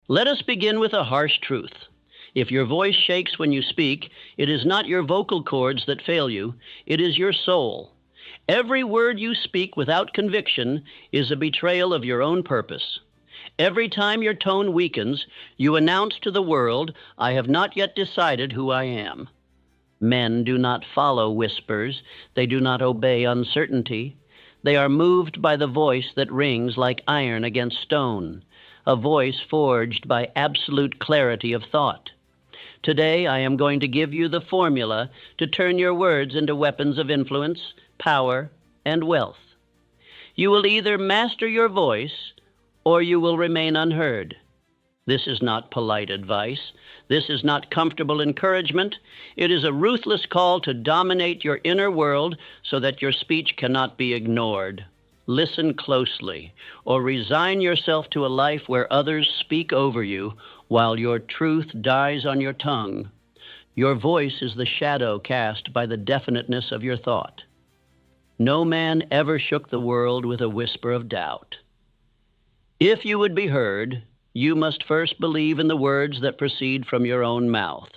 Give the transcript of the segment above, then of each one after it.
Let us begin with a harsh truth. If your voice shakes when you speak, it is not your vocal cords that fail you, it is your soul. Every word you speak without conviction is a betrayal of your own purpose. Every time your tone weakens, you announce to the world, "I have not yet decided who I am." Men do not follow whispers, they do not obey uncertainty. They are moved by the voice that rings like iron against stone, a voice forged by absolute clarity of thought. Today, I am going to give you the formula to turn your words into weapons of influence, power, and wealth. You will either master your voice or you will remain unheard. This is not polite advice. This is not comfortable encouragement. It is a ruthless call to dominate your inner world so that your speech cannot be ignored. Listen closely, or resign yourself to a life where others speak over you while your truth dies on your tongue. Your voice is the shadow cast by the definiteness of your thought. No man ever shook the world with a whisper of doubt. If you would be heard, you must first believe in the words that proceed from your own mouth.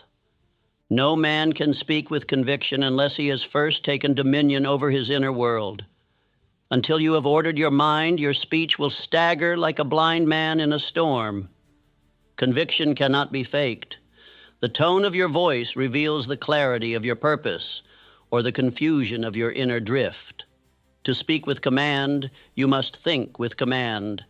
No man can speak with conviction unless he has first taken dominion over his inner world. Until you have ordered your mind, your speech will stagger like a blind man in a storm. Conviction cannot be faked. The tone of your voice reveals the clarity of your purpose or the confusion of your inner drift. To speak with command, you must think with command.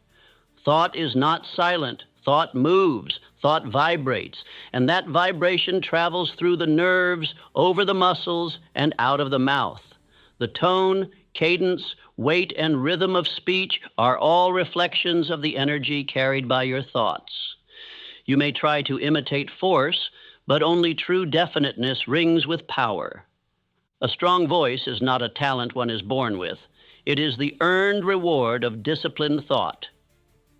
Thought is not silent. Thought moves. Thought vibrates. And that vibration travels through the nerves, over the muscles, and out of the mouth. The tone, cadence, weight, and rhythm of speech are all reflections of the energy carried by your thoughts. You may try to imitate force, but only true definiteness rings with power. A strong voice is not a talent one is born with. It is the earned reward of disciplined thought.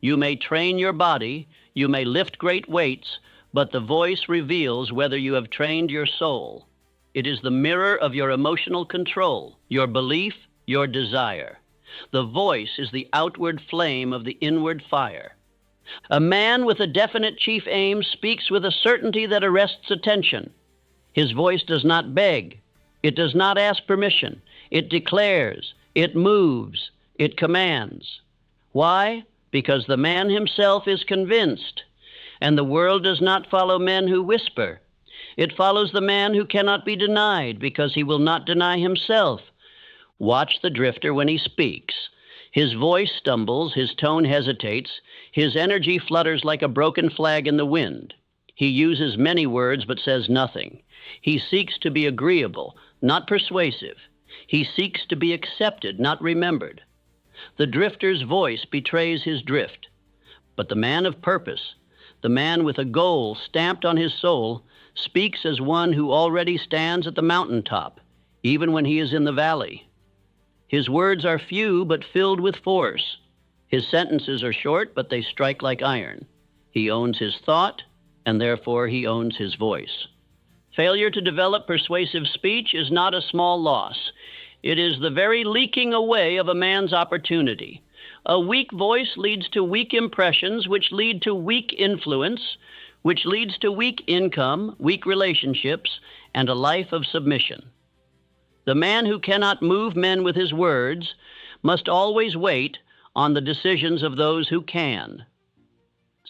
You may train your body, you may lift great weights, but the voice reveals whether you have trained your soul. It is the mirror of your emotional control, your belief, your desire. The voice is the outward flame of the inward fire. A man with a definite chief aim speaks with a certainty that arrests attention. His voice does not beg. It does not ask permission. It declares. It moves. It commands. Why? Because the man himself is convinced, and the world does not follow men who whisper. It follows the man who cannot be denied because he will not deny himself. Watch the drifter when he speaks. His voice stumbles, his tone hesitates, his energy flutters like a broken flag in the wind. He uses many words but says nothing. He seeks to be agreeable, not persuasive. He seeks to be accepted, not remembered. The drifter's voice betrays his drift. But the man of purpose, the man with a goal stamped on his soul, speaks as one who already stands at the mountaintop, even when he is in the valley. His words are few but filled with force. His sentences are short, but they strike like iron. He owns his thought, and therefore he owns his voice. Failure to develop persuasive speech is not a small loss. It is the very leaking away of a man's opportunity. A weak voice leads to weak impressions, which lead to weak influence, which leads to weak income, weak relationships, and a life of submission. The man who cannot move men with his words must always wait on the decisions of those who can.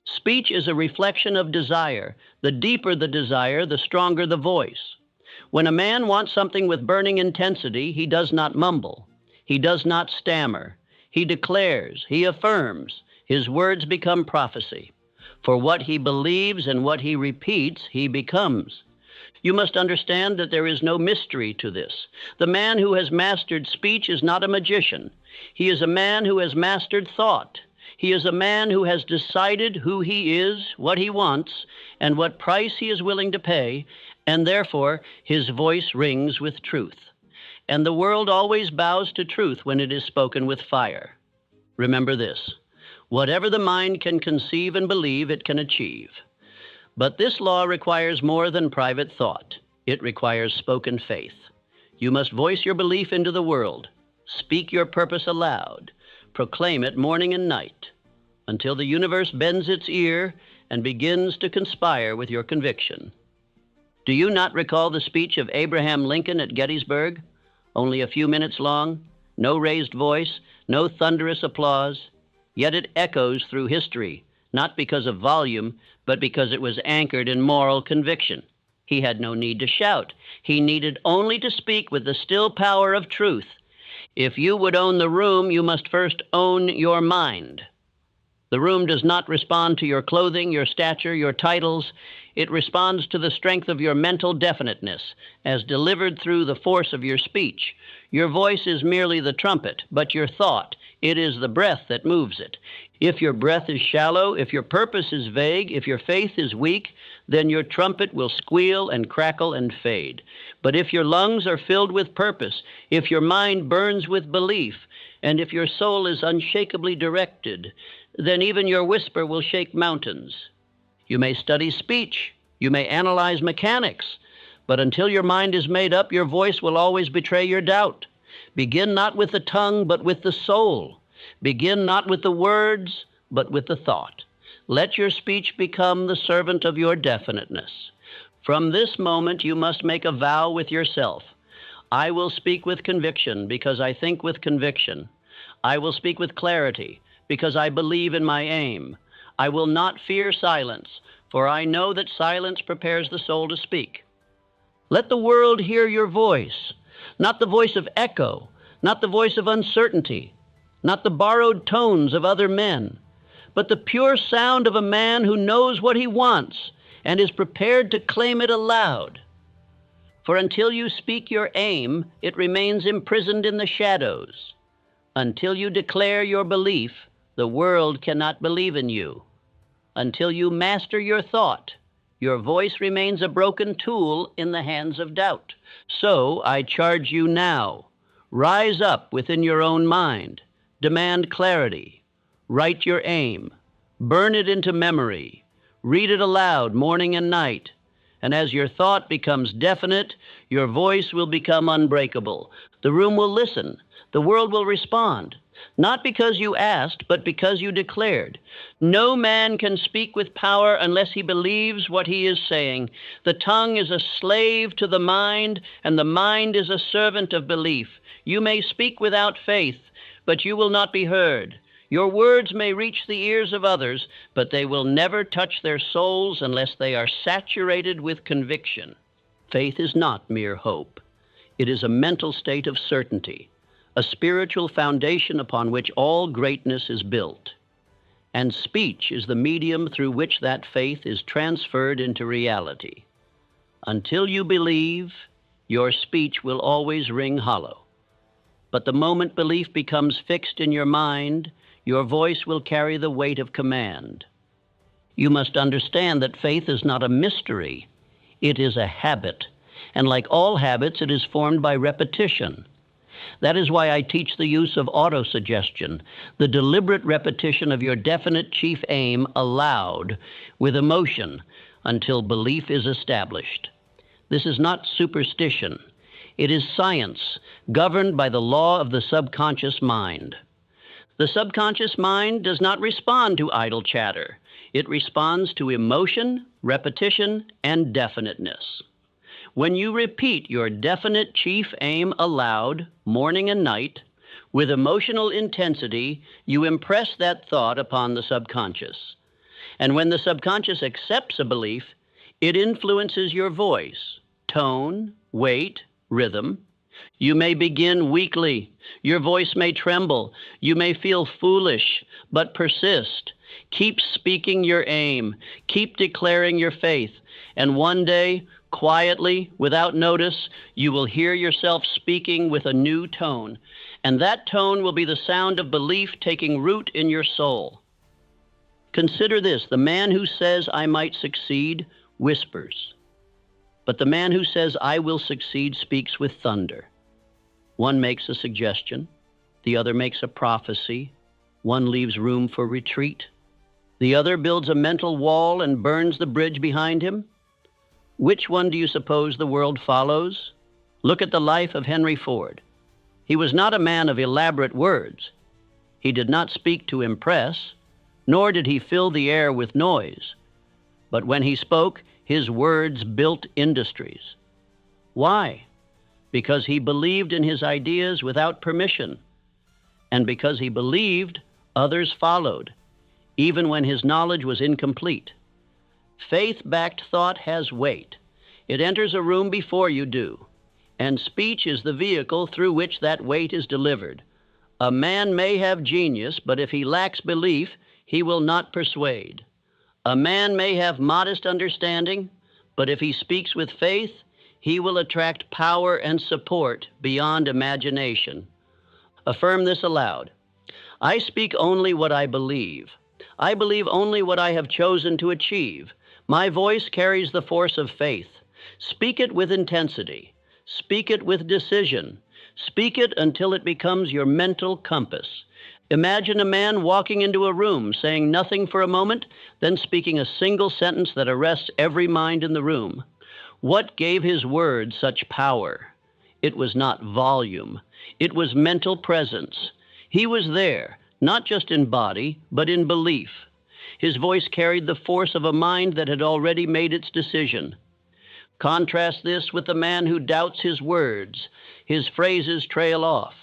Speech is a reflection of desire. The deeper the desire, the stronger the voice. When a man wants something with burning intensity, he does not mumble. He does not stammer. He declares. He affirms. His words become prophecy. For what he believes and what he repeats, he becomes. You must understand that there is no mystery to this. The man who has mastered speech is not a magician. He is a man who has mastered thought. He is a man who has decided who he is, what he wants, and what price he is willing to pay, and therefore his voice rings with truth. And the world always bows to truth when it is spoken with fire. Remember this: whatever the mind can conceive and believe, it can achieve. But this law requires more than private thought. It requires spoken faith. You must voice your belief into the world. Speak your purpose aloud. Proclaim it morning and night, until the universe bends its ear and begins to conspire with your conviction. Do you not recall the speech of Abraham Lincoln at Gettysburg? Only a few minutes long, no raised voice, no thunderous applause, yet it echoes through history, not because of volume, but because it was anchored in moral conviction. He had no need to shout. He needed only to speak with the still power of truth. If you would own the room, you must first own your mind. The room does not respond to your clothing, your stature, your titles. It responds to the strength of your mental definiteness, as delivered through the force of your speech. Your voice is merely the trumpet, but your thought, it is the breath that moves it. If your breath is shallow, if your purpose is vague, if your faith is weak, then your trumpet will squeal and crackle and fade. But if your lungs are filled with purpose, if your mind burns with belief, and if your soul is unshakably directed, then even your whisper will shake mountains. You may study speech, you may analyze mechanics, but until your mind is made up, your voice will always betray your doubt. Begin not with the tongue, but with the soul. Begin not with the words, but with the thought. Let your speech become the servant of your definiteness. From this moment, you must make a vow with yourself. I will speak with conviction because I think with conviction. I will speak with clarity because I believe in my aim. I will not fear silence, for I know that silence prepares the soul to speak. Let the world hear your voice, not the voice of echo, not the voice of uncertainty, not the borrowed tones of other men, but the pure sound of a man who knows what he wants and is prepared to claim it aloud. For until you speak your aim, it remains imprisoned in the shadows. Until you declare your belief, the world cannot believe in you. Until you master your thought, your voice remains a broken tool in the hands of doubt. So I charge you now, rise up within your own mind, demand clarity, write your aim, burn it into memory, read it aloud morning and night, and as your thought becomes definite, your voice will become unbreakable. The room will listen, the world will respond, not because you asked, but because you declared. No man can speak with power unless he believes what he is saying. The tongue is a slave to the mind, and the mind is a servant of belief. You may speak without faith, but you will not be heard. Your words may reach the ears of others, but they will never touch their souls unless they are saturated with conviction. Faith is not mere hope. It is a mental state of certainty, a spiritual foundation upon which all greatness is built. And speech is the medium through which that faith is transferred into reality. Until you believe, your speech will always ring hollow. But the moment belief becomes fixed in your mind, your voice will carry the weight of command. You must understand that faith is not a mystery. It is a habit. And like all habits, it is formed by repetition. That is why I teach the use of autosuggestion, the deliberate repetition of your definite chief aim aloud with emotion until belief is established. This is not superstition. It is science governed by the law of the subconscious mind. The subconscious mind does not respond to idle chatter. It responds to emotion, repetition, and definiteness. When you repeat your definite chief aim aloud, morning and night, with emotional intensity, you impress that thought upon the subconscious. And when the subconscious accepts a belief, it influences your voice, tone, weight, rhythm. You may begin weakly. Your voice may tremble. You may feel foolish, but persist. Keep speaking your aim. Keep declaring your faith. And one day, quietly, without notice, you will hear yourself speaking with a new tone. And that tone will be the sound of belief taking root in your soul. Consider this: the man who says, "I might succeed," whispers. But the man who says, "I will succeed," speaks with thunder. One makes a suggestion, the other makes a prophecy, one leaves room for retreat, the other builds a mental wall and burns the bridge behind him. Which one do you suppose the world follows? Look at the life of Henry Ford. He was not a man of elaborate words. He did not speak to impress, nor did he fill the air with noise. But when he spoke, his words built industries. Why? Because he believed in his ideas without permission. And because he believed, others followed, even when his knowledge was incomplete. Faith-backed thought has weight. It enters a room before you do, and speech is the vehicle through which that weight is delivered. A man may have genius, but if he lacks belief, he will not persuade. A man may have modest understanding, but if he speaks with faith, he will attract power and support beyond imagination. Affirm this aloud. I speak only what I believe. I believe only what I have chosen to achieve. My voice carries the force of faith. Speak it with intensity. Speak it with decision. Speak it until it becomes your mental compass. Imagine a man walking into a room, saying nothing for a moment, then speaking a single sentence that arrests every mind in the room. What gave his words such power? It was not volume. It was mental presence. He was there, not just in body, but in belief. His voice carried the force of a mind that had already made its decision. Contrast this with the man who doubts his words. His phrases trail off.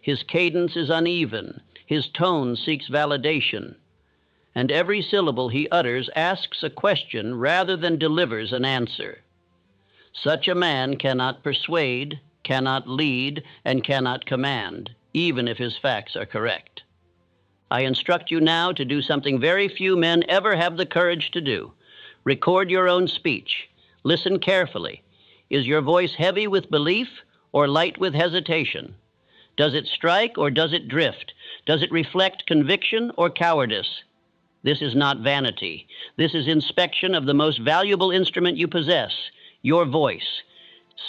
His cadence is uneven. His tone seeks validation. And every syllable he utters asks a question rather than delivers an answer. Such a man cannot persuade, cannot lead, and cannot command, even if his facts are correct. I instruct you now to do something very few men ever have the courage to do. Record your own speech. Listen carefully. Is your voice heavy with belief or light with hesitation? Does it strike or does it drift? Does it reflect conviction or cowardice? This is not vanity. This is inspection of the most valuable instrument you possess, your voice.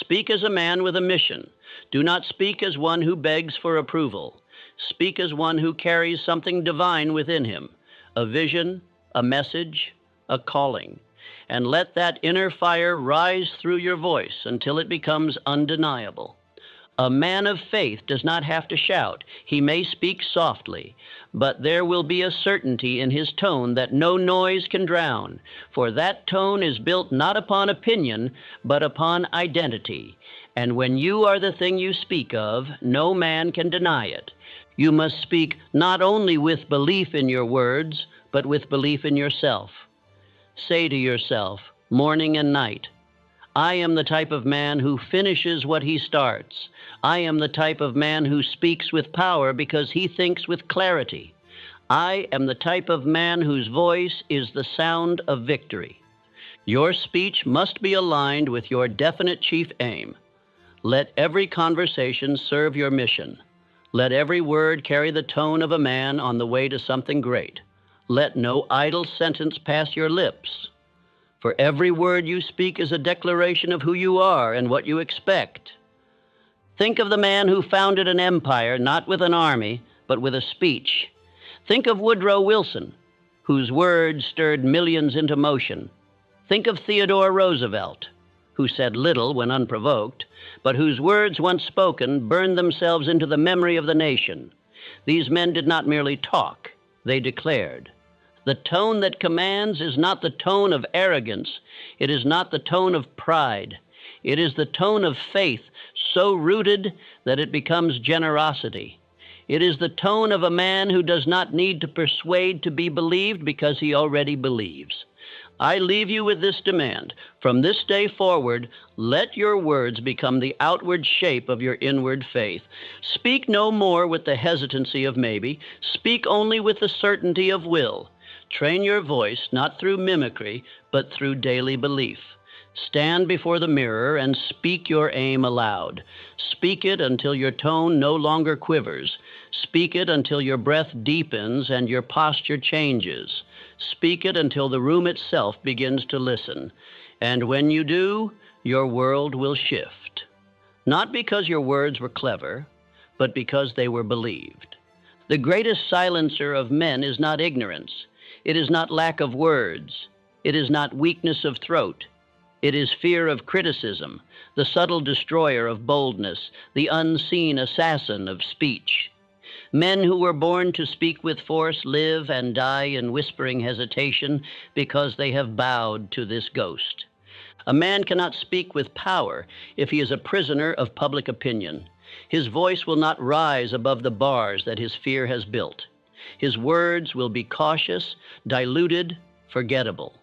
Speak as a man with a mission. Do not speak as one who begs for approval. Speak as one who carries something divine within him, a vision, a message, a calling. And let that inner fire rise through your voice until it becomes undeniable. A man of faith does not have to shout. He may speak softly, but there will be a certainty in his tone that no noise can drown, for that tone is built not upon opinion, but upon identity. And when you are the thing you speak of, no man can deny it. You must speak not only with belief in your words, but with belief in yourself. Say to yourself, morning and night, I am the type of man who finishes what he starts. I am the type of man who speaks with power because he thinks with clarity. I am the type of man whose voice is the sound of victory. Your speech must be aligned with your definite chief aim. Let every conversation serve your mission. Let every word carry the tone of a man on the way to something great. Let no idle sentence pass your lips. For every word you speak is a declaration of who you are and what you expect. Think of the man who founded an empire, not with an army, but with a speech. Think of Woodrow Wilson, whose words stirred millions into motion. Think of Theodore Roosevelt, who said little when unprovoked, but whose words, once spoken, burned themselves into the memory of the nation. These men did not merely talk, they declared. The tone that commands is not the tone of arrogance. It is not the tone of pride. It is the tone of faith, so rooted that it becomes generosity. It is the tone of a man who does not need to persuade to be believed because he already believes. I leave you with this demand. From this day forward, let your words become the outward shape of your inward faith. Speak no more with the hesitancy of maybe. Speak only with the certainty of will. Train your voice not through mimicry, but through daily belief. Stand before the mirror and speak your aim aloud. Speak it until your tone no longer quivers. Speak it until your breath deepens and your posture changes. Speak it until the room itself begins to listen. And when you do, your world will shift. Not because your words were clever, but because they were believed. The greatest silencer of men is not ignorance. It is not lack of words. It is not weakness of throat. It is fear of criticism, the subtle destroyer of boldness, the unseen assassin of speech. Men who were born to speak with force live and die in whispering hesitation because they have bowed to this ghost. A man cannot speak with power if he is a prisoner of public opinion. His voice will not rise above the bars that his fear has built. His words will be cautious, diluted, forgettable.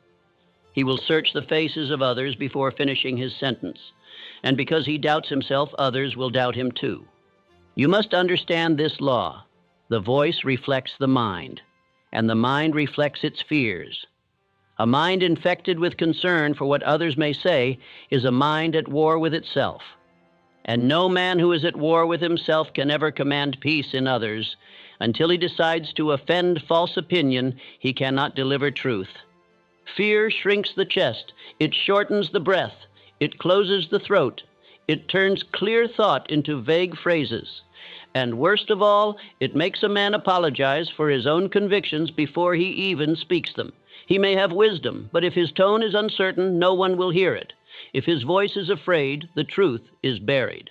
He will search the faces of others before finishing his sentence, and because he doubts himself, others will doubt him too. You must understand this law. The voice reflects the mind, and the mind reflects its fears. A mind infected with concern for what others may say is a mind at war with itself. And no man who is at war with himself can ever command peace in others. Until he decides to offend false opinion, he cannot deliver truth. Fear shrinks the chest, it shortens the breath, it closes the throat, it turns clear thought into vague phrases. And worst of all, it makes a man apologize for his own convictions before he even speaks them. He may have wisdom, but if his tone is uncertain, no one will hear it. If his voice is afraid, the truth is buried.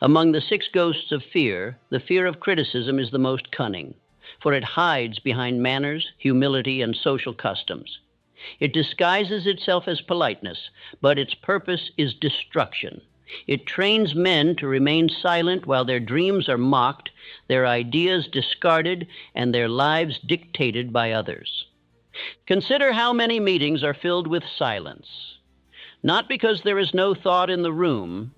Among the 6 ghosts of fear, the fear of criticism is the most cunning, for it hides behind manners, humility, and social customs. It disguises itself as politeness, but its purpose is destruction. It trains men to remain silent while their dreams are mocked, their ideas discarded, and their lives dictated by others. Consider how many meetings are filled with silence, not because there is no thought in the room,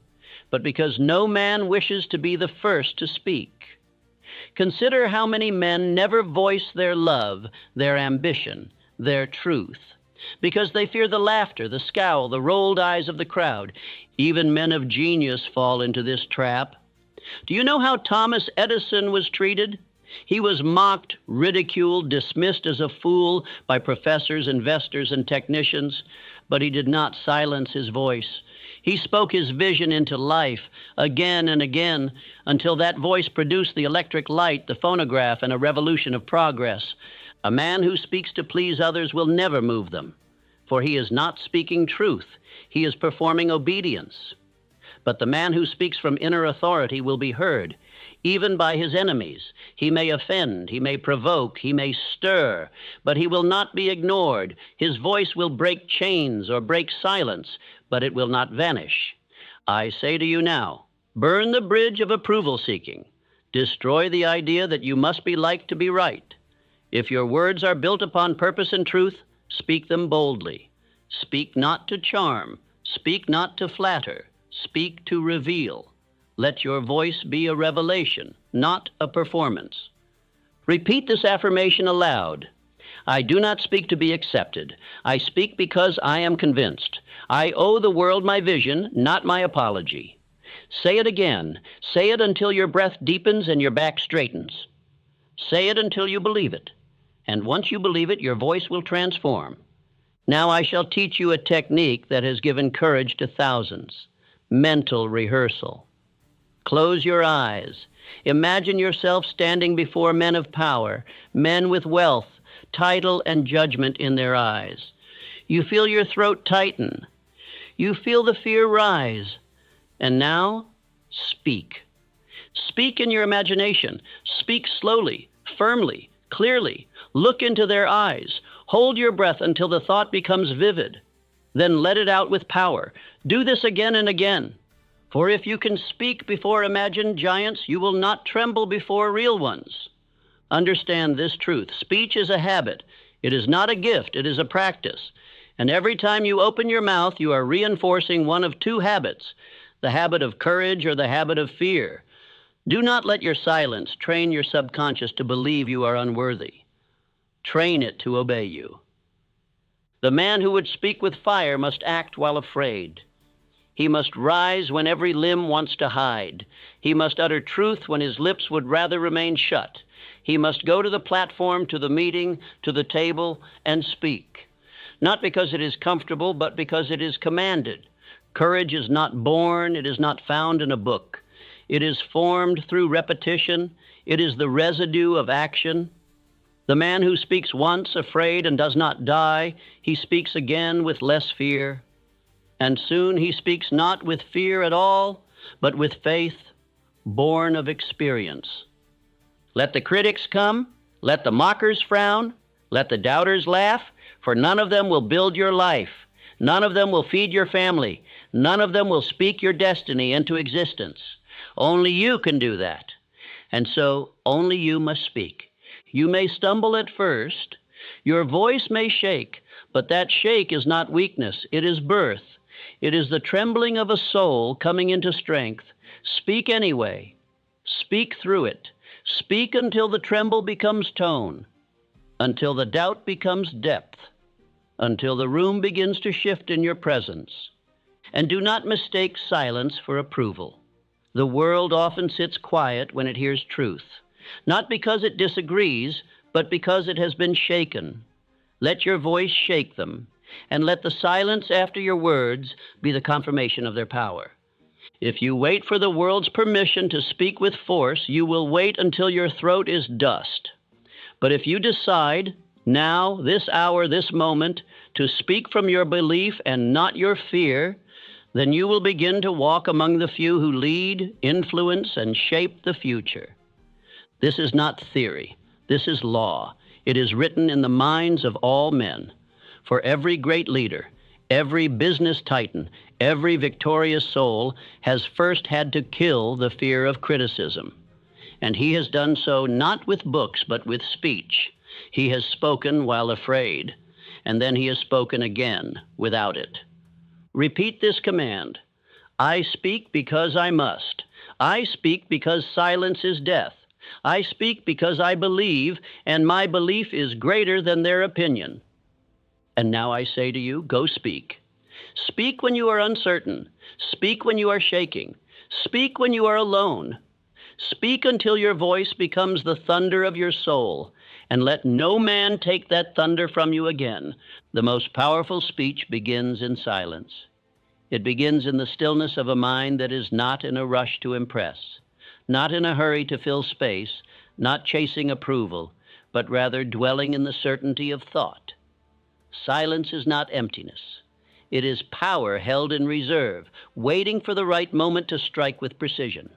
but because no man wishes to be the first to speak. Consider how many men never voice their love, their ambition, their truth, because they fear the laughter, the scowl, the rolled eyes of the crowd. Even men of genius fall into this trap. Do you know how Thomas Edison was treated? He was mocked, ridiculed, dismissed as a fool by professors, investors, and technicians, but he did not silence his voice. He spoke his vision into life again and again until that voice produced the electric light, the phonograph, and a revolution of progress. A man who speaks to please others will never move them, for he is not speaking truth. He is performing obedience. But the man who speaks from inner authority will be heard, even by his enemies. He may offend, he may provoke, he may stir, but he will not be ignored. His voice will break chains or break silence, but it will not vanish. I say to you now, burn the bridge of approval seeking. Destroy the idea that you must be liked to be right. If your words are built upon purpose and truth, speak them boldly. Speak not to charm, speak not to flatter, speak to reveal. Let your voice be a revelation, not a performance. Repeat this affirmation aloud. I do not speak to be accepted. I speak because I am convinced. I owe the world my vision, not my apology. Say it again. Say it until your breath deepens and your back straightens. Say it until you believe it. And once you believe it, your voice will transform. Now I shall teach you a technique that has given courage to thousands. Mental rehearsal. Close your eyes. Imagine yourself standing before men of power, men with wealth, title, and judgment in their eyes. You feel your throat tighten. You feel the fear rise. And now, speak. Speak in your imagination. Speak slowly, firmly, clearly. Look into their eyes. Hold your breath until the thought becomes vivid. Then let it out with power. Do this again and again. For if you can speak before imagined giants, you will not tremble before real ones. Understand this truth. Speech is a habit. It is not a gift. It is a practice. And every time you open your mouth, you are reinforcing one of 2 habits, the habit of courage or the habit of fear. Do not let your silence train your subconscious to believe you are unworthy. Train it to obey you. The man who would speak with fire must act while afraid. He must rise when every limb wants to hide. He must utter truth when his lips would rather remain shut. He must go to the platform, to the meeting, to the table, and speak. Not because it is comfortable, but because it is commanded. Courage is not born, it is not found in a book. It is formed through repetition. It is the residue of action. The man who speaks once afraid and does not die, he speaks again with less fear. And soon he speaks not with fear at all, but with faith born of experience. Let the critics come, let the mockers frown, let the doubters laugh, for none of them will build your life. None of them will feed your family. None of them will speak your destiny into existence. Only you can do that. And so only you must speak. You may stumble at first. Your voice may shake, but that shake is not weakness. It is birth. It is the trembling of a soul coming into strength. Speak anyway. Speak through it. Speak until the tremble becomes tone, until the doubt becomes depth, until the room begins to shift in your presence. And do not mistake silence for approval. The world often sits quiet when it hears truth, not because it disagrees, but because it has been shaken. Let your voice shake them, and let the silence after your words be the confirmation of their power. If you wait for the world's permission to speak with force, you will wait until your throat is dust. But if you decide, now, this hour, this moment, to speak from your belief and not your fear, then you will begin to walk among the few who lead, influence, and shape the future. This is not theory. This is law. It is written in the minds of all men. For every great leader, every business titan, every victorious soul has first had to kill the fear of criticism. And he has done so not with books, but with speech. He has spoken while afraid, and then he has spoken again without it. Repeat this command. I speak because I must. I speak because silence is death. I speak because I believe, and my belief is greater than their opinion. And now I say to you, go speak. Speak when you are uncertain. Speak when you are shaking. Speak when you are alone. Speak until your voice becomes the thunder of your soul, and let no man take that thunder from you again. The most powerful speech begins in silence. It begins in the stillness of a mind that is not in a rush to impress, not in a hurry to fill space, not chasing approval, but rather dwelling in the certainty of thought. Silence is not emptiness. It is power held in reserve, waiting for the right moment to strike with precision.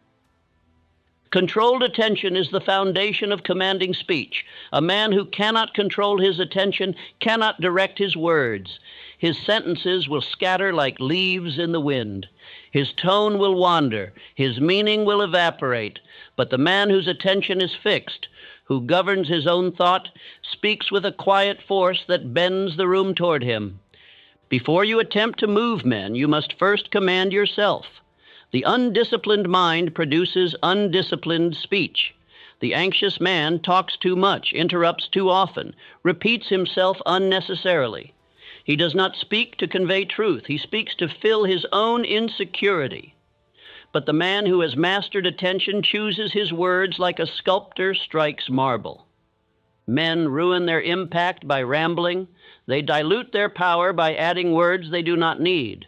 Controlled attention is the foundation of commanding speech. A man who cannot control his attention cannot direct his words. His sentences will scatter like leaves in the wind. His tone will wander. His meaning will evaporate. But the man whose attention is fixed, who governs his own thought, speaks with a quiet force that bends the room toward him. Before you attempt to move men, you must first command yourself. The undisciplined mind produces undisciplined speech. The anxious man talks too much, interrupts too often, repeats himself unnecessarily. He does not speak to convey truth. He speaks to fill his own insecurity. But the man who has mastered attention chooses his words like a sculptor strikes marble. Men ruin their impact by rambling. They dilute their power by adding words they do not need.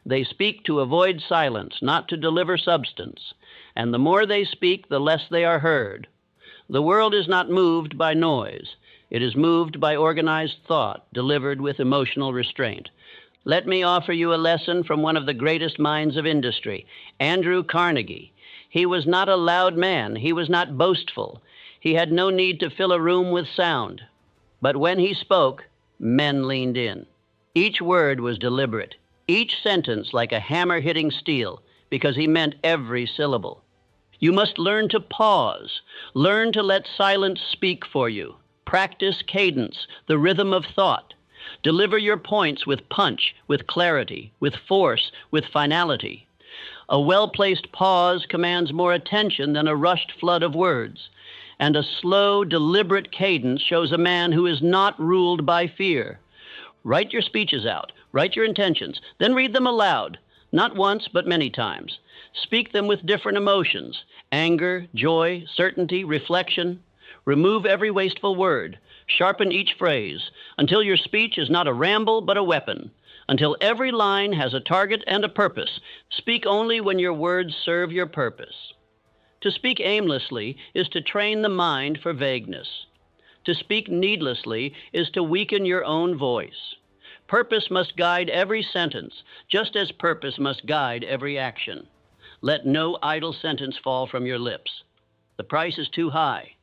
They speak to avoid silence, not to deliver substance. And the more they speak, the less they are heard. The world is not moved by noise. It is moved by organized thought, delivered with emotional restraint. Let me offer you a lesson from one of the greatest minds of industry, Andrew Carnegie. He was not a loud man. He was not boastful. He had no need to fill a room with sound. But when he spoke, men leaned in. Each word was deliberate. Each sentence like a hammer hitting steel, because he meant every syllable. You must learn to pause. Learn to let silence speak for you. Practice cadence, the rhythm of thought. Deliver your points with punch, with clarity, with force, with finality. A well-placed pause commands more attention than a rushed flood of words. And a slow, deliberate cadence shows a man who is not ruled by fear. Write your speeches out. Write your intentions, then read them aloud, not once, but many times. Speak them with different emotions, anger, joy, certainty, reflection. Remove every wasteful word. Sharpen each phrase, until your speech is not a ramble, but a weapon. Until every line has a target and a purpose. Speak only when your words serve your purpose. To speak aimlessly is to train the mind for vagueness. To speak needlessly is to weaken your own voice. Purpose must guide every sentence, just as purpose must guide every action. Let no idle sentence fall from your lips. The price is too high.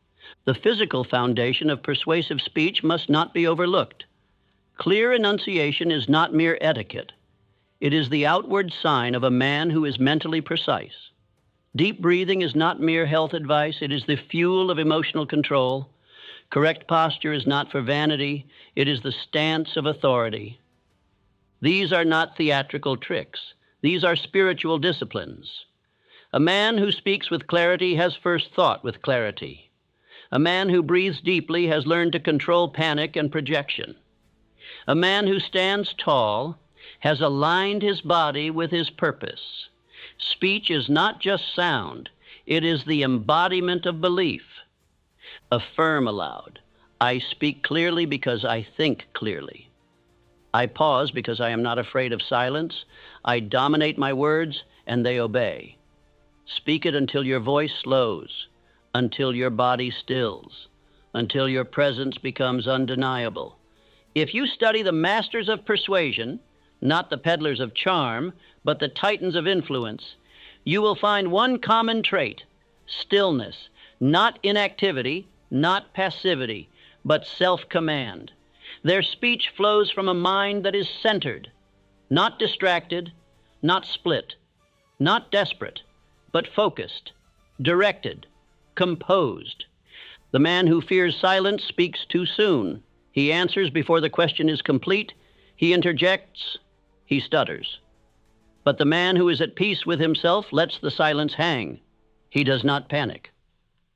The physical foundation of persuasive speech must not be overlooked. Clear enunciation is not mere etiquette. It is the outward sign of a man who is mentally precise. Deep breathing is not mere health advice, it is the fuel of emotional control. Correct posture is not for vanity, it is the stance of authority. These are not theatrical tricks, these are spiritual disciplines. A man who speaks with clarity has first thought with clarity. A man who breathes deeply has learned to control panic and projection. A man who stands tall has aligned his body with his purpose. Speech is not just sound, it is the embodiment of belief. Affirm aloud, I speak clearly because I think clearly. I pause because I am not afraid of silence. I dominate my words and they obey. Speak it until your voice slows, until your body stills, until your presence becomes undeniable. If you study the masters of persuasion, not the peddlers of charm, but the titans of influence, you will find one common trait: stillness, not inactivity, not passivity, but self-command. Their speech flows from a mind that is centered, not distracted, not split, not desperate, but focused, directed, composed. The man who fears silence speaks too soon. He answers before the question is complete. He interjects. He stutters. But the man who is at peace with himself lets the silence hang. He does not panic,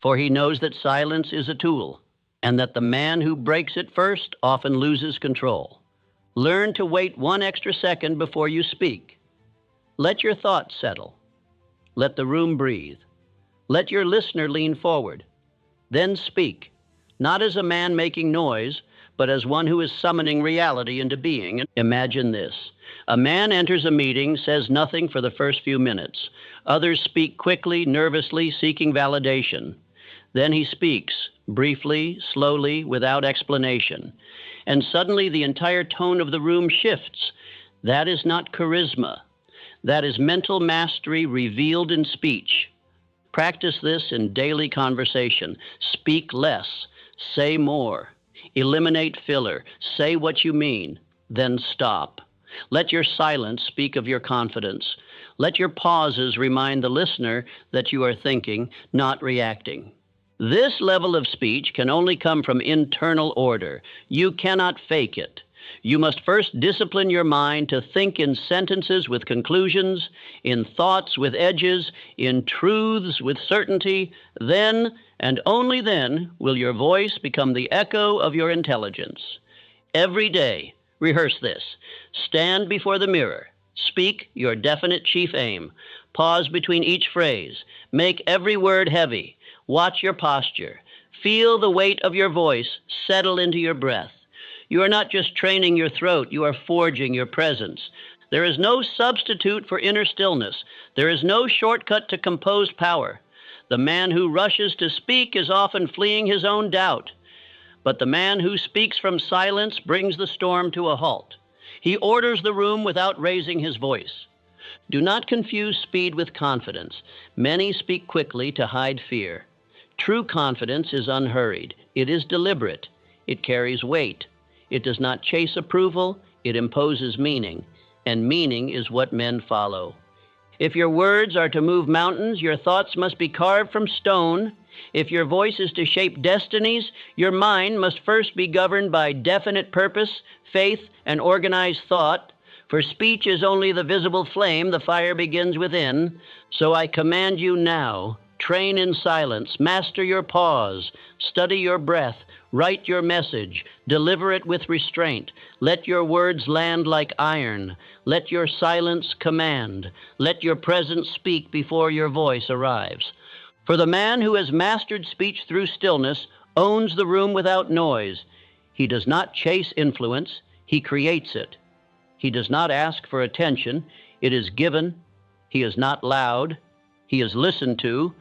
for he knows that silence is a tool, and that the man who breaks it first often loses control. Learn to wait one extra second before you speak. Let your thoughts settle. Let the room breathe. Let your listener lean forward. Then speak, not as a man making noise, but as one who is summoning reality into being. Imagine this. A man enters a meeting, says nothing for the first few minutes. Others speak quickly, nervously, seeking validation. Then he speaks, briefly, slowly, without explanation. And suddenly the entire tone of the room shifts. That is not charisma. That is mental mastery revealed in speech. Practice this in daily conversation. Speak less, say more. Eliminate filler. Say what you mean, then stop. Let your silence speak of your confidence. Let your pauses remind the listener that you are thinking, not reacting. This level of speech can only come from internal order. You cannot fake it. You must first discipline your mind to think in sentences with conclusions, in thoughts with edges, in truths with certainty. Then, and only then, will your voice become the echo of your intelligence. Every day, rehearse this. Stand before the mirror. Speak your definite chief aim. Pause between each phrase. Make every word heavy. Watch your posture. Feel the weight of your voice settle into your breath. You are not just training your throat, you are forging your presence. There is no substitute for inner stillness. There is no shortcut to composed power. The man who rushes to speak is often fleeing his own doubt. But the man who speaks from silence brings the storm to a halt. He orders the room without raising his voice. Do not confuse speed with confidence. Many speak quickly to hide fear. True confidence is unhurried. It is deliberate. It carries weight. It does not chase approval. It imposes meaning. And meaning is what men follow. If your words are to move mountains, your thoughts must be carved from stone. If your voice is to shape destinies, your mind must first be governed by definite purpose, faith, and organized thought. For speech is only the visible flame, the fire begins within. So I command you now, train in silence, master your pause, study your breath, write your message, deliver it with restraint. Let your words land like iron. Let your silence command. Let your presence speak before your voice arrives. For the man who has mastered speech through stillness owns the room without noise. He does not chase influence, he creates it. He does not ask for attention, it is given. He is not loud, he is listened to.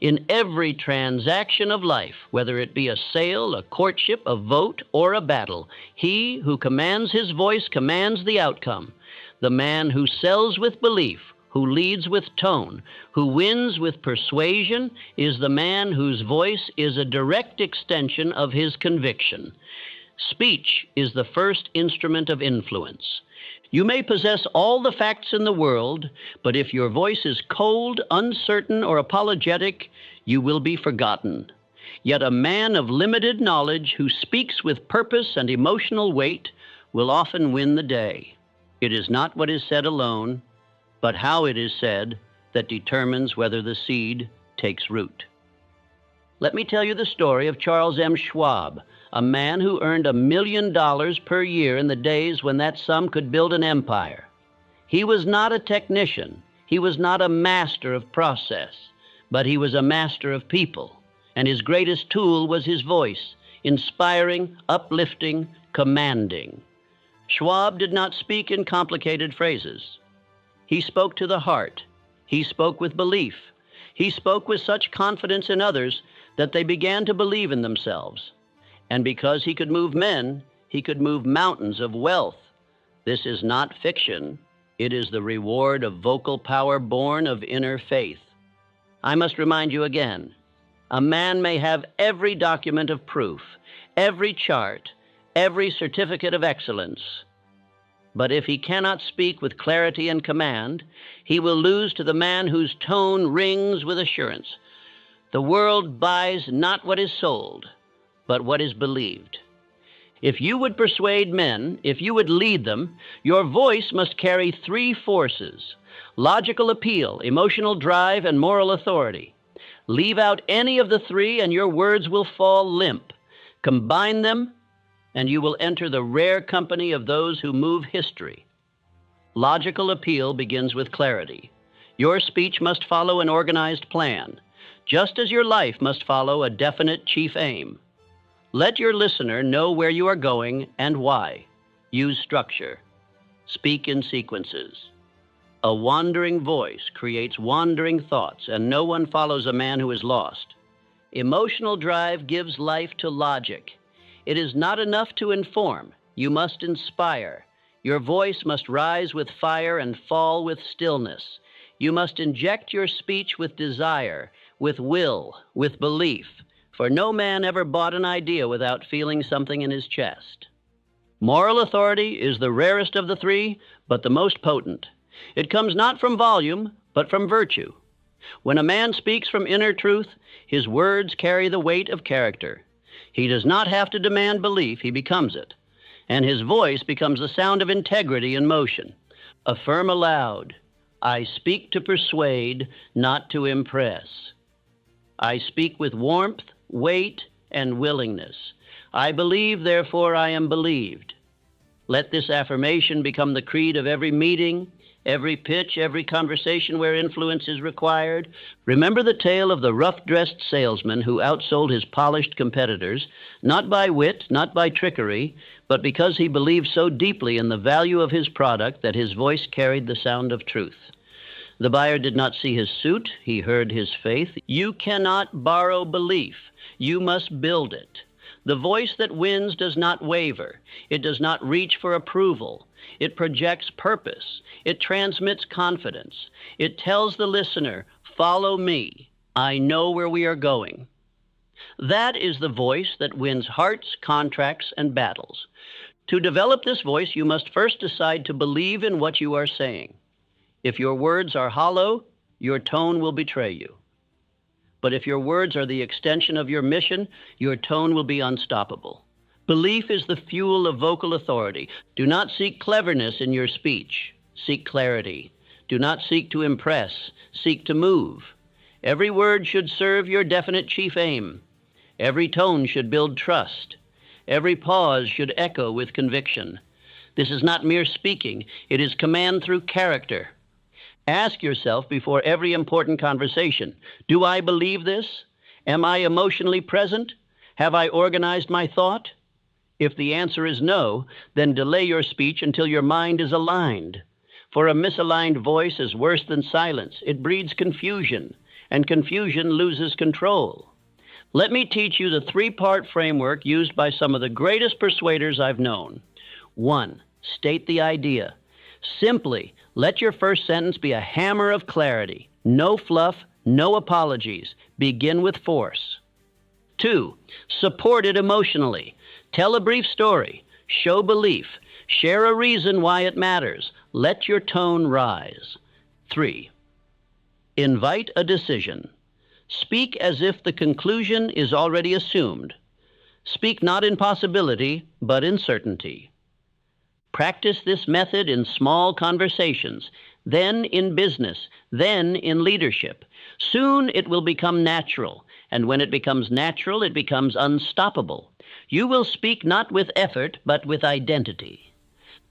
In every transaction of life, whether it be a sale, a courtship, a vote, or a battle, he who commands his voice commands the outcome. The man who sells with belief, who leads with tone, who wins with persuasion, is the man whose voice is a direct extension of his conviction. Speech is the first instrument of influence. You may possess all the facts in the world, but if your voice is cold, uncertain, or apologetic, you will be forgotten. Yet a man of limited knowledge who speaks with purpose and emotional weight will often win the day. It is not what is said alone, but how it is said that determines whether the seed takes root. Let me tell you the story of Charles M. Schwab, a man who earned $1 million per year in the days when that sum could build an empire. He was not a technician. He was not a master of process, but he was a master of people, and his greatest tool was his voice, inspiring, uplifting, commanding. Schwab did not speak in complicated phrases. He spoke to the heart. He spoke with belief. He spoke with such confidence in others that they began to believe in themselves. And because he could move men, he could move mountains of wealth. This is not fiction. It is the reward of vocal power born of inner faith. I must remind you again, a man may have every document of proof, every chart, every certificate of excellence. But if he cannot speak with clarity and command, he will lose to the man whose tone rings with assurance. The world buys not what is sold, but what is believed. If you would persuade men, if you would lead them, your voice must carry three forces: logical appeal, emotional drive, and moral authority. Leave out any of the three and your words will fall limp. Combine them, and you will enter the rare company of those who move history. Logical appeal begins with clarity. Your speech must follow an organized plan, just as your life must follow a definite chief aim. Let your listener know where you are going and why. Use structure. Speak in sequences. A wandering voice creates wandering thoughts, and no one follows a man who is lost. Emotional drive gives life to logic. It is not enough to inform. You must inspire. Your voice must rise with fire and fall with stillness. You must inject your speech with desire, with will, with belief, for no man ever bought an idea without feeling something in his chest. Moral authority is the rarest of the three, but the most potent. It comes not from volume, but from virtue. When a man speaks from inner truth, his words carry the weight of character. He does not have to demand belief, he becomes it. And his voice becomes the sound of integrity in motion. Affirm aloud, I speak to persuade, not to impress. I speak with warmth, weight, and willingness. I believe, therefore I am believed. Let this affirmation become the creed of every meeting, every pitch, every conversation where influence is required. Remember the tale of the rough-dressed salesman who outsold his polished competitors, not by wit, not by trickery, but because he believed so deeply in the value of his product that his voice carried the sound of truth. The buyer did not see his suit, he heard his faith. You cannot borrow belief. You must build it. The voice that wins does not waver. It does not reach for approval. It projects purpose. It transmits confidence. It tells the listener, follow me. I know where we are going. That is the voice that wins hearts, contracts, and battles. To develop this voice, you must first decide to believe in what you are saying. If your words are hollow, your tone will betray you. But if your words are the extension of your mission, your tone will be unstoppable. Belief is the fuel of vocal authority. Do not seek cleverness in your speech. Seek clarity. Do not seek to impress. Seek to move. Every word should serve your definite chief aim. Every tone should build trust. Every pause should echo with conviction. This is not mere speaking. It is command through character. Ask yourself before every important conversation, do I believe this? Am I emotionally present? Have I organized my thought? If the answer is no, then delay your speech until your mind is aligned. For a misaligned voice is worse than silence. It breeds confusion, and confusion loses control. Let me teach you the three-part framework used by some of the greatest persuaders I've known. 1. State the idea. Simply let your first sentence be a hammer of clarity. No fluff, no apologies. Begin with force. 2. Support it emotionally. Tell a brief story. Show belief. Share a reason why it matters. Let your tone rise. 3. Invite a decision. Speak as if the conclusion is already assumed. Speak not in possibility, but in certainty. Practice this method in small conversations, then in business, then in leadership. Soon it will become natural, and when it becomes natural, it becomes unstoppable. You will speak not with effort, but with identity.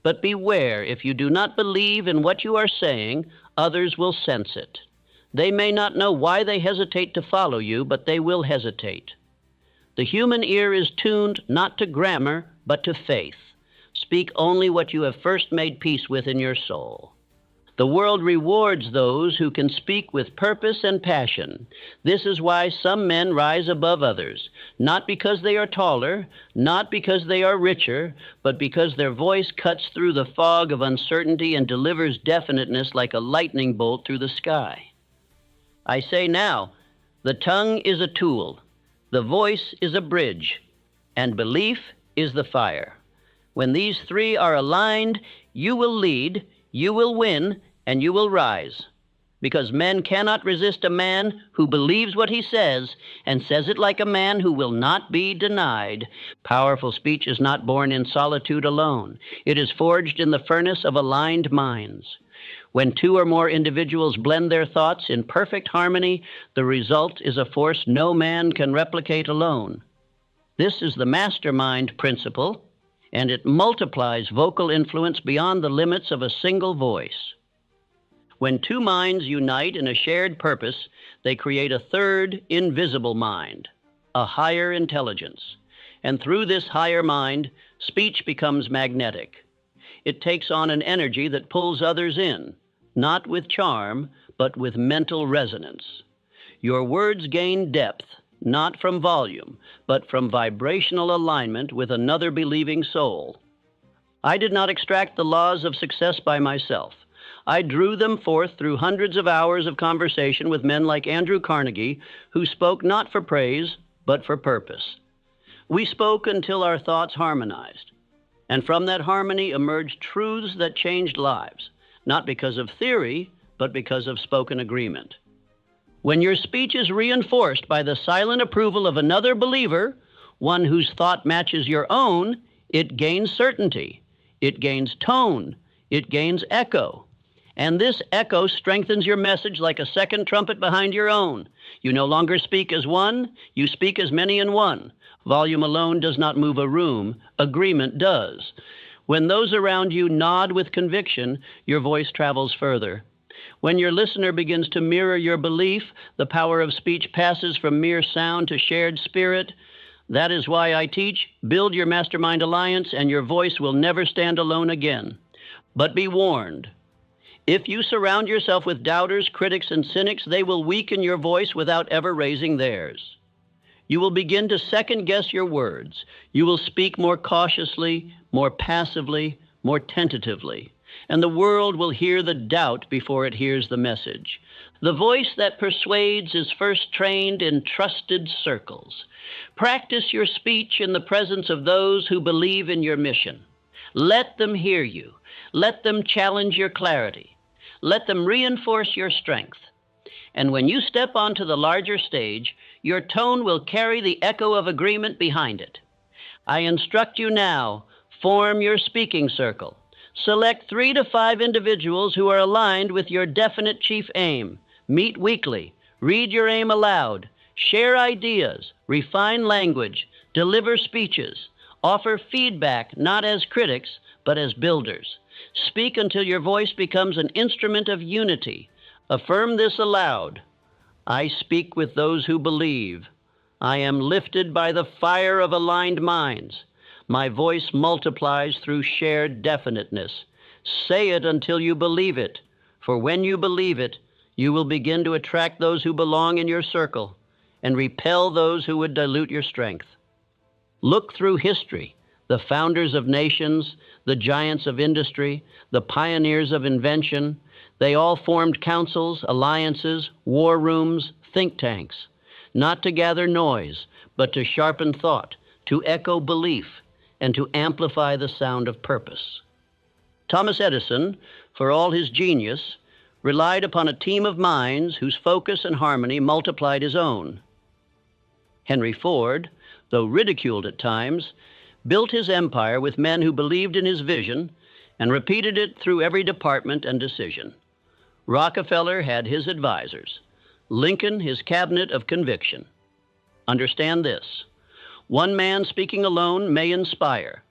But beware, if you do not believe in what you are saying, others will sense it. They may not know why they hesitate to follow you, but they will hesitate. The human ear is tuned not to grammar, but to faith. Speak only what you have first made peace with in your soul. The world rewards those who can speak with purpose and passion. This is why some men rise above others, not because they are taller, not because they are richer, but because their voice cuts through the fog of uncertainty and delivers definiteness like a lightning bolt through the sky. I say now, the tongue is a tool, the voice is a bridge, and belief is the fire. When these three are aligned, you will lead, you will win, and you will rise. Because men cannot resist a man who believes what he says and says it like a man who will not be denied. Powerful speech is not born in solitude alone. It is forged in the furnace of aligned minds. When two or more individuals blend their thoughts in perfect harmony, the result is a force no man can replicate alone. This is the mastermind principle, and it multiplies vocal influence beyond the limits of a single voice. When two minds unite in a shared purpose, they create a third invisible mind, a higher intelligence. And through this higher mind, speech becomes magnetic. It takes on an energy that pulls others in, not with charm, but with mental resonance. Your words gain depth, not from volume, but from vibrational alignment with another believing soul. I did not extract the laws of success by myself. I drew them forth through hundreds of hours of conversation with men like Andrew Carnegie, who spoke not for praise, but for purpose. We spoke until our thoughts harmonized, and from that harmony emerged truths that changed lives, not because of theory, but because of spoken agreement. When your speech is reinforced by the silent approval of another believer, one whose thought matches your own, it gains certainty, it gains tone, it gains echo. And this echo strengthens your message like a second trumpet behind your own. You no longer speak as one, you speak as many in one. Volume alone does not move a room, agreement does. When those around you nod with conviction, your voice travels further. When your listener begins to mirror your belief, the power of speech passes from mere sound to shared spirit. That is why I teach, build your mastermind alliance, and your voice will never stand alone again. But be warned. If you surround yourself with doubters, critics, and cynics, they will weaken your voice without ever raising theirs. You will begin to second-guess your words. You will speak more cautiously, more passively, more tentatively. And the world will hear the doubt before it hears the message. The voice that persuades is first trained in trusted circles. Practice your speech in the presence of those who believe in your mission. Let them hear you. Let them challenge your clarity. Let them reinforce your strength. And when you step onto the larger stage, your tone will carry the echo of agreement behind it. I instruct you now, form your speaking circle. Select 3 to 5 individuals who are aligned with your definite chief aim. Meet weekly. Read your aim aloud. Share ideas. Refine language. Deliver speeches. Offer feedback not as critics, but as builders. Speak until your voice becomes an instrument of unity. Affirm this aloud. I speak with those who believe. I am lifted by the fire of aligned minds. My voice multiplies through shared definiteness. Say it until you believe it, for when you believe it, you will begin to attract those who belong in your circle and repel those who would dilute your strength. Look through history. The founders of nations, the giants of industry, the pioneers of invention, they all formed councils, alliances, war rooms, think tanks, not to gather noise, but to sharpen thought, to echo belief, and to amplify the sound of purpose. Thomas Edison, for all his genius, relied upon a team of minds whose focus and harmony multiplied his own. Henry Ford, though ridiculed at times, built his empire with men who believed in his vision and repeated it through every department and decision. Rockefeller had his advisors, Lincoln his cabinet of conviction. Understand this: one man speaking alone may inspire,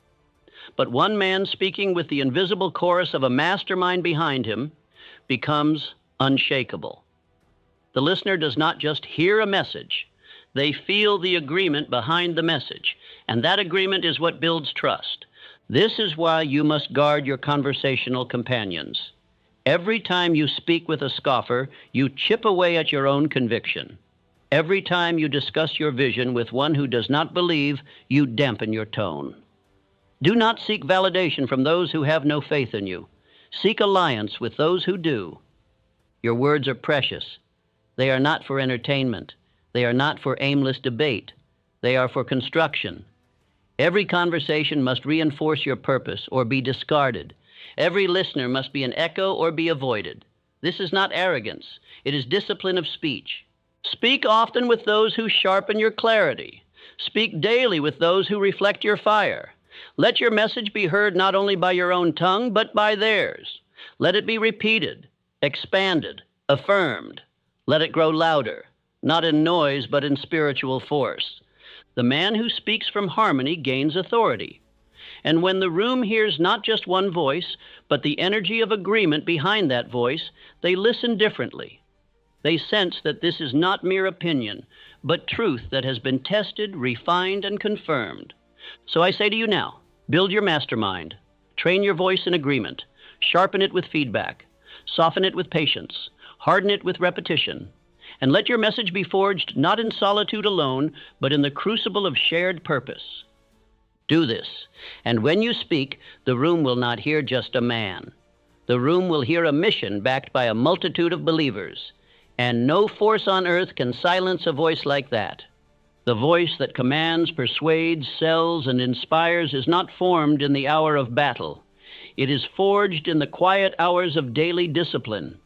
but one man speaking with the invisible chorus of a mastermind behind him becomes unshakable. The listener does not just hear a message, they feel the agreement behind the message, and that agreement is what builds trust. This is why you must guard your conversational companions. Every time you speak with a scoffer, you chip away at your own conviction. Every time you discuss your vision with one who does not believe, you dampen your tone. Do not seek validation from those who have no faith in you. Seek alliance with those who do. Your words are precious. They are not for entertainment. They are not for aimless debate. They are for construction. Every conversation must reinforce your purpose or be discarded. Every listener must be an echo or be avoided. This is not arrogance. It is discipline of speech. Speak often with those who sharpen your clarity. Speak daily with those who reflect your fire. Let your message be heard not only by your own tongue, but by theirs. Let it be repeated, expanded, affirmed. Let it grow louder, not in noise, but in spiritual force. The man who speaks from harmony gains authority. And when the room hears not just one voice, but the energy of agreement behind that voice, they listen differently. They sense that this is not mere opinion, but truth that has been tested, refined, and confirmed. So I say to you now, build your mastermind. Train your voice in agreement. Sharpen it with feedback. Soften it with patience. Harden it with repetition. And let your message be forged not in solitude alone, but in the crucible of shared purpose. Do this, and when you speak, the room will not hear just a man. The room will hear a mission backed by a multitude of believers, and no force on earth can silence a voice like that. The voice that commands, persuades, sells, and inspires is not formed in the hour of battle. It is forged in the quiet hours of daily discipline.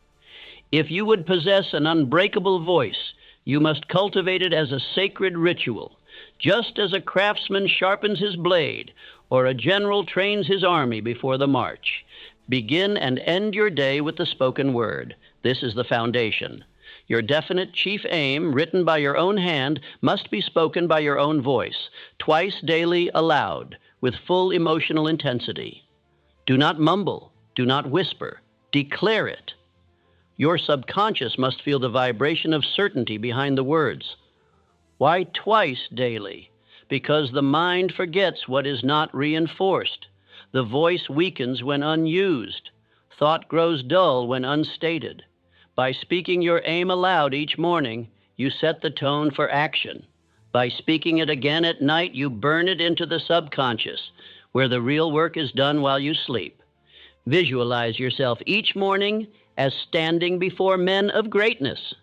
If you would possess an unbreakable voice, you must cultivate it as a sacred ritual, just as a craftsman sharpens his blade or a general trains his army before the march. Begin and end your day with the spoken word. This is the foundation. Your definite chief aim, written by your own hand, must be spoken by your own voice, twice daily aloud, with full emotional intensity. Do not mumble. Do not whisper. Declare it. Your subconscious must feel the vibration of certainty behind the words. Why twice daily? Because the mind forgets what is not reinforced. The voice weakens when unused. Thought grows dull when unstated. By speaking your aim aloud each morning, you set the tone for action. By speaking it again at night, you burn it into the subconscious, where the real work is done while you sleep. Visualize yourself each morning as standing before men of greatness.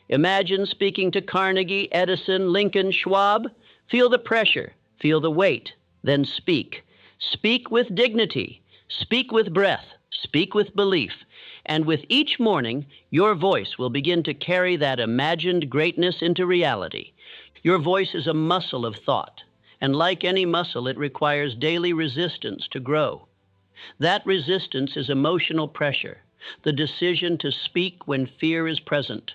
Imagine speaking to Carnegie, Edison, Lincoln, Schwab. Feel the pressure, feel the weight, then speak. Speak with dignity, speak with breath, speak with belief. And with each morning, your voice will begin to carry that imagined greatness into reality. Your voice is a muscle of thought, and like any muscle, it requires daily resistance to grow. That resistance is emotional pressure, the decision to speak when fear is present.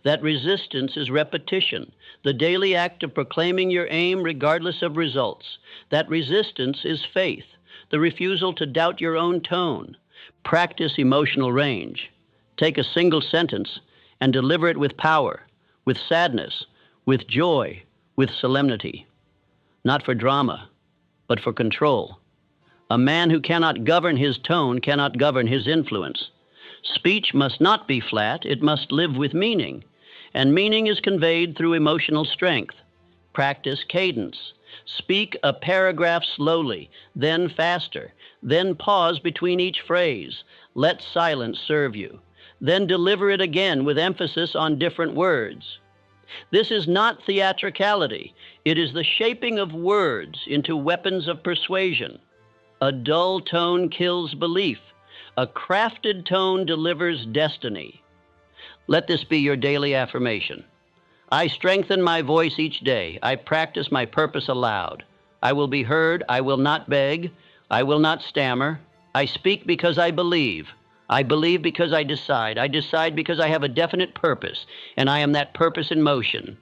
That resistance is repetition, the daily act of proclaiming your aim regardless of results. That resistance is faith, the refusal to doubt your own tone. Practice emotional range. Take a single sentence and deliver it with power, with sadness, with joy, with solemnity. Not for drama, but for control. A man who cannot govern his tone cannot govern his influence. Speech must not be flat, it must live with meaning, and meaning is conveyed through emotional strength. Practice cadence. Speak a paragraph slowly, then faster, then pause between each phrase. Let silence serve you. Then deliver it again with emphasis on different words. This is not theatricality. It is the shaping of words into weapons of persuasion. A dull tone kills belief. A crafted tone delivers destiny. Let this be your daily affirmation. I strengthen my voice each day. I practice my purpose aloud. I will be heard. I will not beg. I will not stammer. I speak because I believe. I believe because I decide. I decide because I have a definite purpose, and I am that purpose in motion.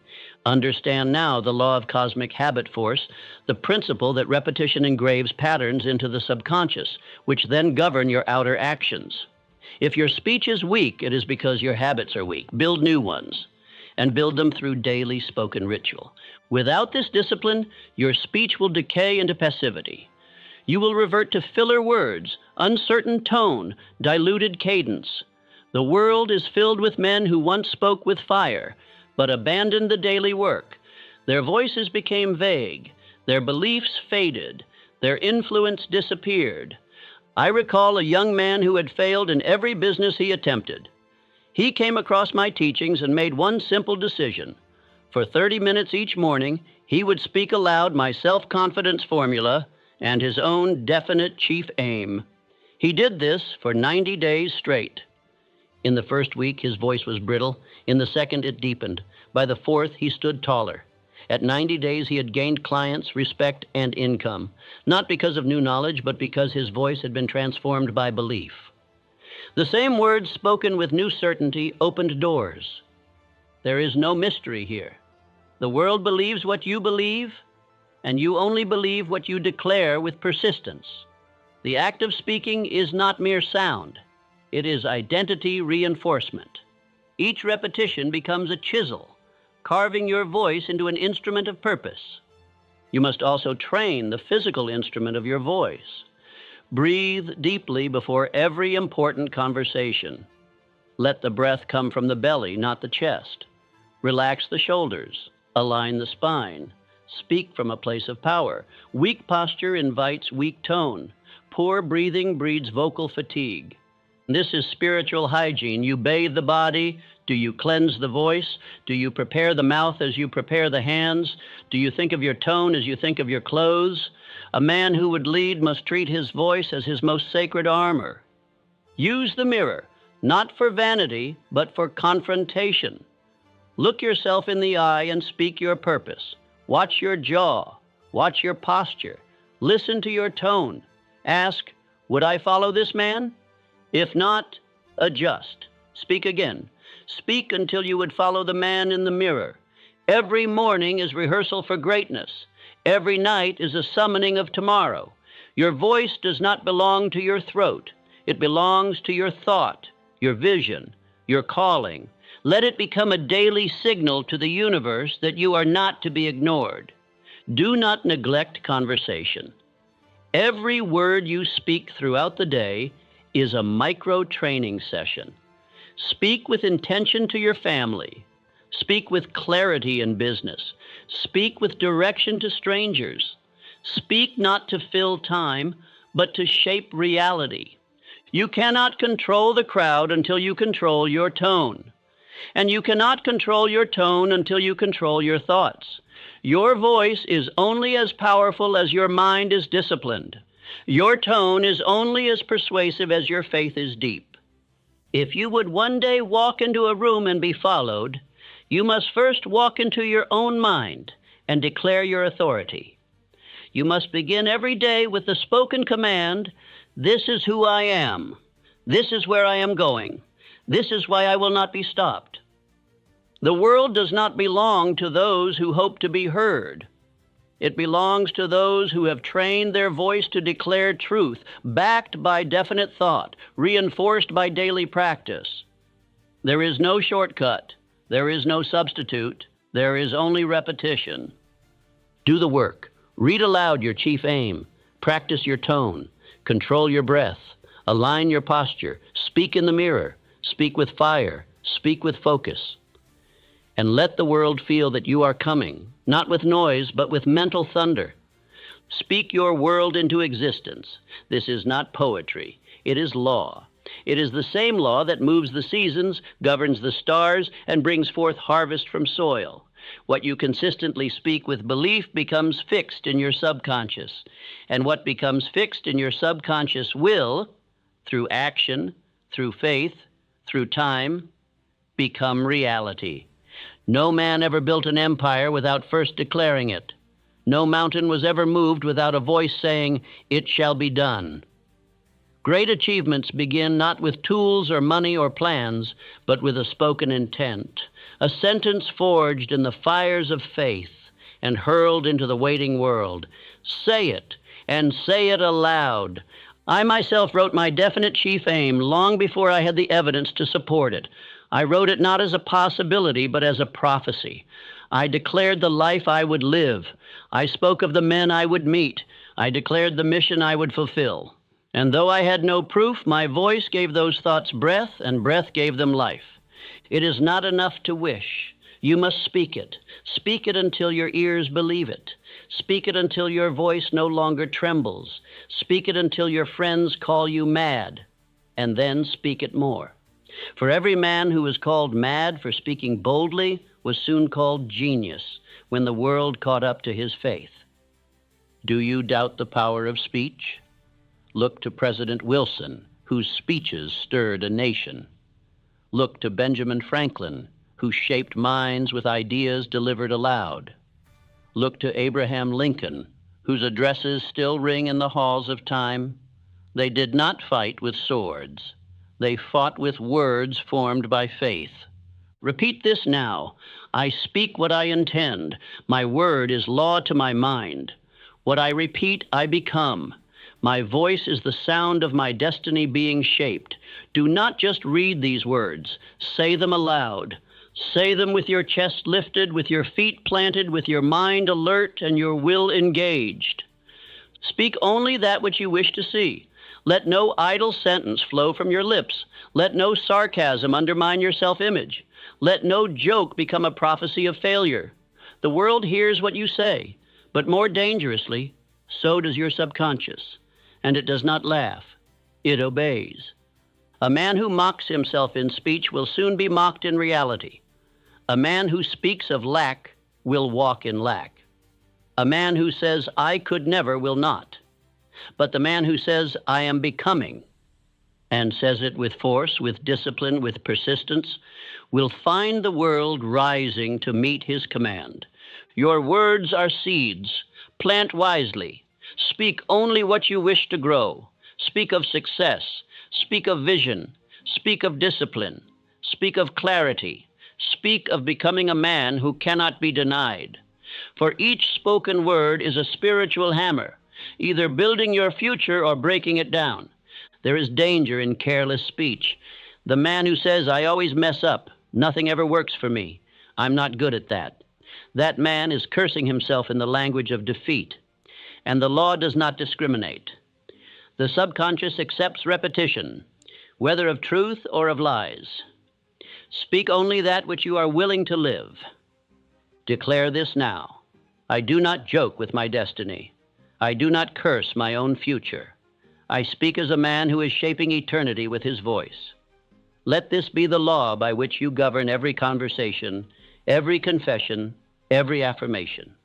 Understand now the law of cosmic habit force, the principle that repetition engraves patterns into the subconscious, which then govern your outer actions. If your speech is weak, it is because your habits are weak. Build new ones, and build them through daily spoken ritual. Without this discipline, your speech will decay into passivity. You will revert to filler words, uncertain tone, diluted cadence. The world is filled with men who once spoke with fire, but abandoned the daily work. Their voices became vague. Their beliefs faded. Their influence disappeared. I recall a young man who had failed in every business he attempted. He came across my teachings and made one simple decision. For 30 minutes each morning, he would speak aloud my self-confidence formula and his own definite chief aim. He did this for 90 days straight. In the first week, his voice was brittle. In the second, it deepened. By the fourth, he stood taller. At 90 days, he had gained clients, respect, and income, not because of new knowledge, but because his voice had been transformed by belief. The same words spoken with new certainty opened doors. There is no mystery here. The world believes what you believe, and you only believe what you declare with persistence. The act of speaking is not mere sound. It is identity reinforcement. Each repetition becomes a chisel, carving your voice into an instrument of purpose. You must also train the physical instrument of your voice. Breathe deeply before every important conversation. Let the breath come from the belly, not the chest. Relax the shoulders. Align the spine. Speak from a place of power. Weak posture invites weak tone. Poor breathing breeds vocal fatigue. This is spiritual hygiene. You bathe the body. Do you cleanse the voice? Do you prepare the mouth as you prepare the hands? Do you think of your tone as you think of your clothes? A man who would lead must treat his voice as his most sacred armor. Use the mirror, not for vanity, but for confrontation. Look yourself in the eye and speak your purpose. Watch your jaw. Watch your posture. Listen to your tone. Ask, would I follow this man? If not, adjust. Speak again. Speak until you would follow the man in the mirror. Every morning is rehearsal for greatness. Every night is a summoning of tomorrow. Your voice does not belong to your throat. It belongs to your thought, your vision, your calling. Let it become a daily signal to the universe that you are not to be ignored. Do not neglect conversation. Every word you speak throughout the day is a micro-training session. Speak with intention to your family. Speak with clarity in business. Speak with direction to strangers. Speak not to fill time, but to shape reality. You cannot control the crowd until you control your tone. And you cannot control your tone until you control your thoughts. Your voice is only as powerful as your mind is disciplined. Your tone is only as persuasive as your faith is deep. If you would one day walk into a room and be followed, you must first walk into your own mind and declare your authority. You must begin every day with the spoken command, "This is who I am. This is where I am going. This is why I will not be stopped." The world does not belong to those who hope to be heard. It belongs to those who have trained their voice to declare truth, backed by definite thought, reinforced by daily practice. There is no shortcut. There is no substitute. There is only repetition. Do the work. Read aloud your chief aim. Practice your tone. Control your breath. Align your posture. Speak in the mirror. Speak with fire. Speak with focus. and let the world feel that you are coming, not with noise, but with mental thunder. Speak your world into existence. This is not poetry. It is law. It is the same law that moves the seasons, governs the stars, and brings forth harvest from soil. What you consistently speak with belief becomes fixed in your subconscious, and what becomes fixed in your subconscious will, through action, through faith, through time, become reality. No man ever built an empire without first declaring it. No mountain was ever moved without a voice saying, "It shall be done." Great achievements begin not with tools or money or plans, but with a spoken intent, a sentence forged in the fires of faith and hurled into the waiting world. Say it, and say it aloud. I myself wrote my definite chief aim long before I had the evidence to support it. I wrote it not as a possibility, but as a prophecy. I declared the life I would live. I spoke of the men I would meet. I declared the mission I would fulfill. And though I had no proof, my voice gave those thoughts breath, and breath gave them life. It is not enough to wish. You must speak it. Speak it until your ears believe it. Speak it until your voice no longer trembles. Speak it until your friends call you mad, and then speak it more. For every man who was called mad for speaking boldly was soon called genius when the world caught up to his faith. Do you doubt the power of speech? Look to President Wilson, whose speeches stirred a nation. Look to Benjamin Franklin, who shaped minds with ideas delivered aloud. Look to Abraham Lincoln, whose addresses still ring in the halls of time. They did not fight with swords. They fought with words formed by faith. Repeat this now. I speak what I intend. My word is law to my mind. What I repeat, I become. My voice is the sound of my destiny being shaped. Do not just read these words. Say them aloud. Say them with your chest lifted, with your feet planted, with your mind alert, and your will engaged. Speak only that which you wish to see. Let no idle sentence flow from your lips. Let no sarcasm undermine your self-image. Let no joke become a prophecy of failure. The world hears what you say, but more dangerously, so does your subconscious. And it does not laugh. It obeys. A man who mocks himself in speech will soon be mocked in reality. A man who speaks of lack will walk in lack. A man who says, "I could never," will not. But the man who says, "I am becoming," and says it with force, with discipline, with persistence, will find the world rising to meet his command. Your words are seeds. Plant wisely. Speak only what you wish to grow. Speak of success. Speak of vision. Speak of discipline. Speak of clarity. Speak of becoming a man who cannot be denied. For each spoken word is a spiritual hammer, either building your future or breaking it down. There is danger in careless speech. The man who says, "I always mess up. Nothing ever works for me. I'm not good at that." That man is cursing himself in the language of defeat. And the law does not discriminate. The subconscious accepts repetition, whether of truth or of lies. Speak only that which you are willing to live. Declare this now. I do not joke with my destiny. I do not curse my own future. I speak as a man who is shaping eternity with his voice. Let this be the law by which you govern every conversation, every confession, every affirmation.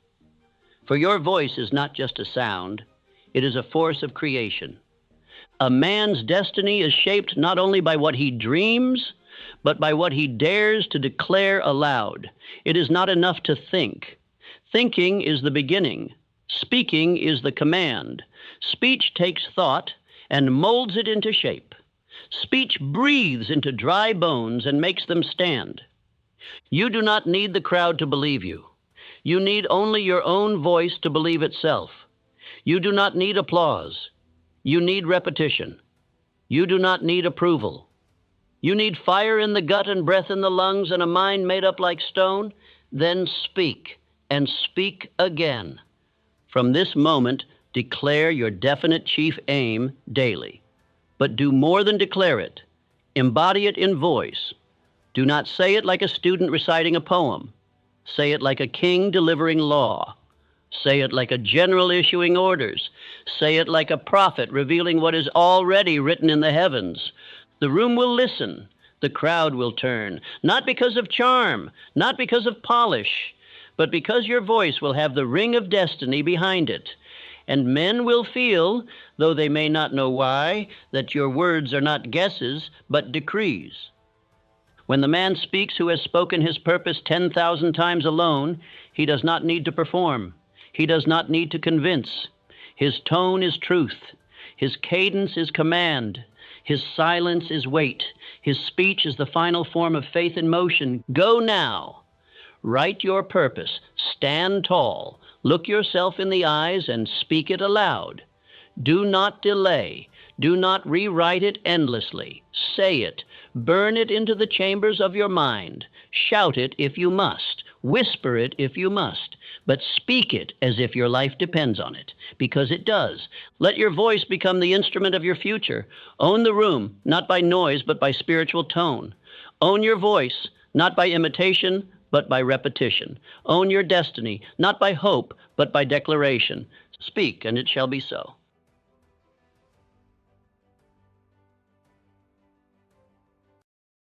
For your voice is not just a sound, it is a force of creation. A man's destiny is shaped not only by what he dreams, but by what he dares to declare aloud. It is not enough to think. Thinking is the beginning. Speaking is the command. Speech takes thought and molds it into shape. Speech breathes into dry bones and makes them stand. You do not need the crowd to believe you. You need only your own voice to believe itself. You do not need applause. You need repetition. You do not need approval. You need fire in the gut and breath in the lungs and a mind made up like stone. Then speak, and speak again. From this moment, declare your definite chief aim daily. But do more than declare it. Embody it in voice. Do not say it like a student reciting a poem. Say it like a king delivering law. Say it like a general issuing orders. Say it like a prophet revealing what is already written in the heavens. The room will listen. The crowd will turn, not because of charm, not because of polish, but because your voice will have the ring of destiny behind it. And men will feel, though they may not know why, that your words are not guesses, but decrees. When the man speaks who has spoken his purpose 10,000 times alone, he does not need to perform. He does not need to convince. His tone is truth. His cadence is command. His silence is weight. His speech is the final form of faith in motion. Go now. Write your purpose. Stand tall. Look yourself in the eyes and speak it aloud. Do not delay. Do not rewrite it endlessly. Say it. Burn it into the chambers of your mind. Shout it if you must. Whisper it if you must. But speak it as if your life depends on it, because it does. Let your voice become the instrument of your future. Own the room, not by noise, but by spiritual tone. Own your voice, not by imitation, but by repetition. Own your destiny, not by hope, but by declaration. Speak, and it shall be so.